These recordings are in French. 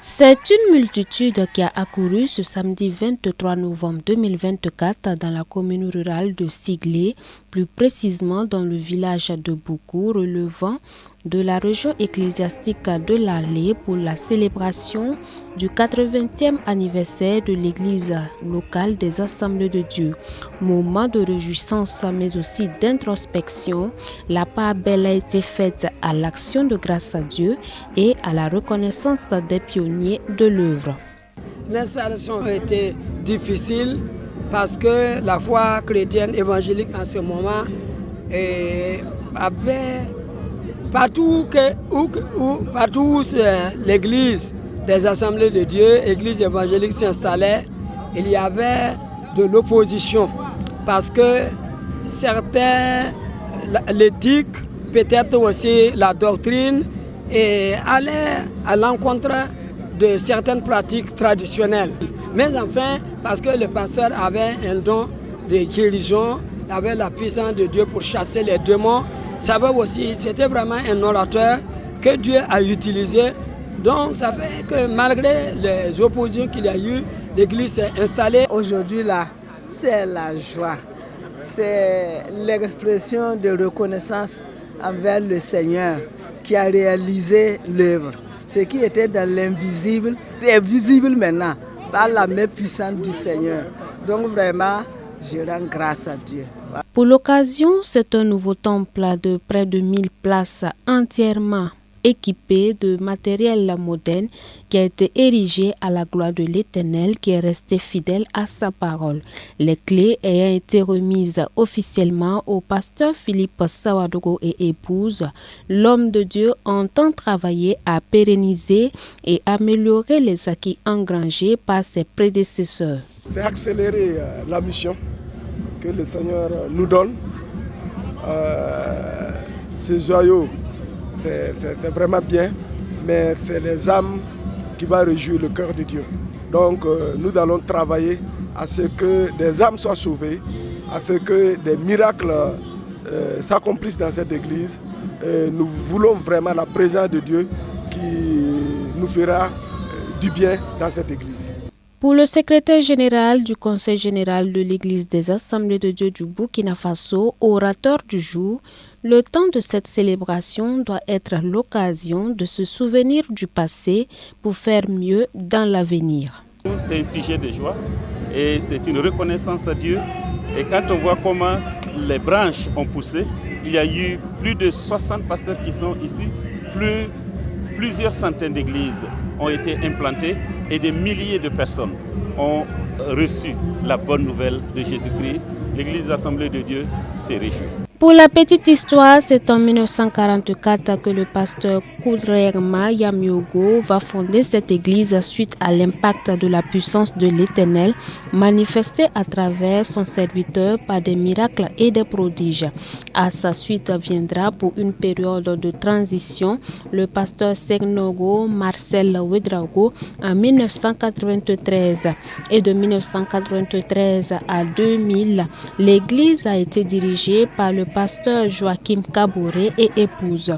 C'est une multitude qui a accouru ce samedi 23 novembre 2024 dans la commune rurale de Siglé, plus précisément dans le village de Boukou, relevant de la région ecclésiastique de l'Allée pour la célébration du 80e anniversaire de l'église locale des Assemblées de Dieu. Moment de réjouissance mais aussi d'introspection, la part belle a été faite à l'action de grâce à Dieu et à la reconnaissance des pionniers de l'œuvre. L'installation a été difficile parce que la foi chrétienne évangélique en ce moment avait partout où l'église des Assemblées de Dieu, l'église évangélique s'installait, il y avait de l'opposition parce que certains, l'éthique, peut-être aussi la doctrine, allaient à l'encontre de certaines pratiques traditionnelles. Mais enfin, parce que le pasteur avait un don de guérison, avait la puissance de Dieu pour chasser les démons, c'était vraiment un orateur que Dieu a utilisé. Donc ça fait que malgré les oppositions qu'il y a eu, l'église s'est installée. Aujourd'hui là, c'est la joie, c'est l'expression de reconnaissance envers le Seigneur qui a réalisé l'œuvre. Ce qui était dans l'invisible est visible maintenant par la main puissante du Seigneur. Donc vraiment, je rends grâce à Dieu. Pour l'occasion, c'est un nouveau temple de près de 1000 places entièrement équipé de matériel moderne qui a été érigé à la gloire de l'Éternel qui est resté fidèle à sa parole. Les clés ayant été remises officiellement au pasteur Philippe Sawadogo et épouse, l'homme de Dieu entend travailler à pérenniser et améliorer les acquis engrangés par ses prédécesseurs. C'est accélérer la mission que le Seigneur nous donne. Ces joyaux fait vraiment bien, mais c'est les âmes qui vont réjouir le cœur de Dieu. Donc nous allons travailler à ce que des âmes soient sauvées, à ce que des miracles s'accomplissent dans cette église. Nous voulons vraiment la présence de Dieu qui nous fera du bien dans cette église. Pour le secrétaire général du Conseil général de l'Église des Assemblées de Dieu du Burkina Faso, orateur du jour, le temps de cette célébration doit être l'occasion de se souvenir du passé pour faire mieux dans l'avenir. C'est un sujet de joie et c'est une reconnaissance à Dieu. Et quand on voit comment les branches ont poussé, il y a eu plus de 60 pasteurs qui sont ici, plusieurs centaines d'églises ont été implantées et des milliers de personnes ont reçu la bonne nouvelle de Jésus-Christ. L'Église Assemblée de Dieu s'est réjouie. Pour la petite histoire, c'est en 1944 que le pasteur Koudrerma Yamiogo va fonder cette église suite à l'impact de la puissance de l'Éternel manifesté à travers son serviteur par des miracles et des prodiges. À sa suite viendra pour une période de transition le pasteur Segnogo Marcel Ouedraogo en 1993 et de 1993 à 2000, l'église a été dirigée par le pasteur Joachim Kabouré et épouse.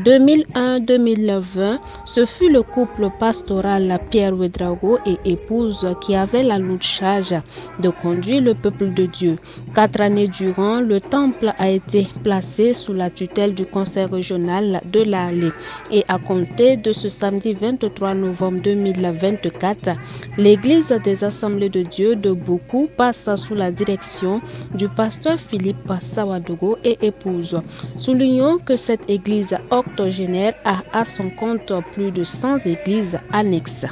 2001-2020, ce fut le couple pastoral Pierre Ouedraogo et épouse qui avait la lourde charge de conduire le peuple de Dieu. 4 années durant, le temple a été placé sous la tutelle du conseil régional de l'Allée. Et à compter de ce samedi 23 novembre 2024, l'église des Assemblées de Dieu de Boukou passe sous la direction du pasteur Philippe Sawadogo et épouse. Soulignons que cette église octogénaire a à son compte plus de 100 églises annexes.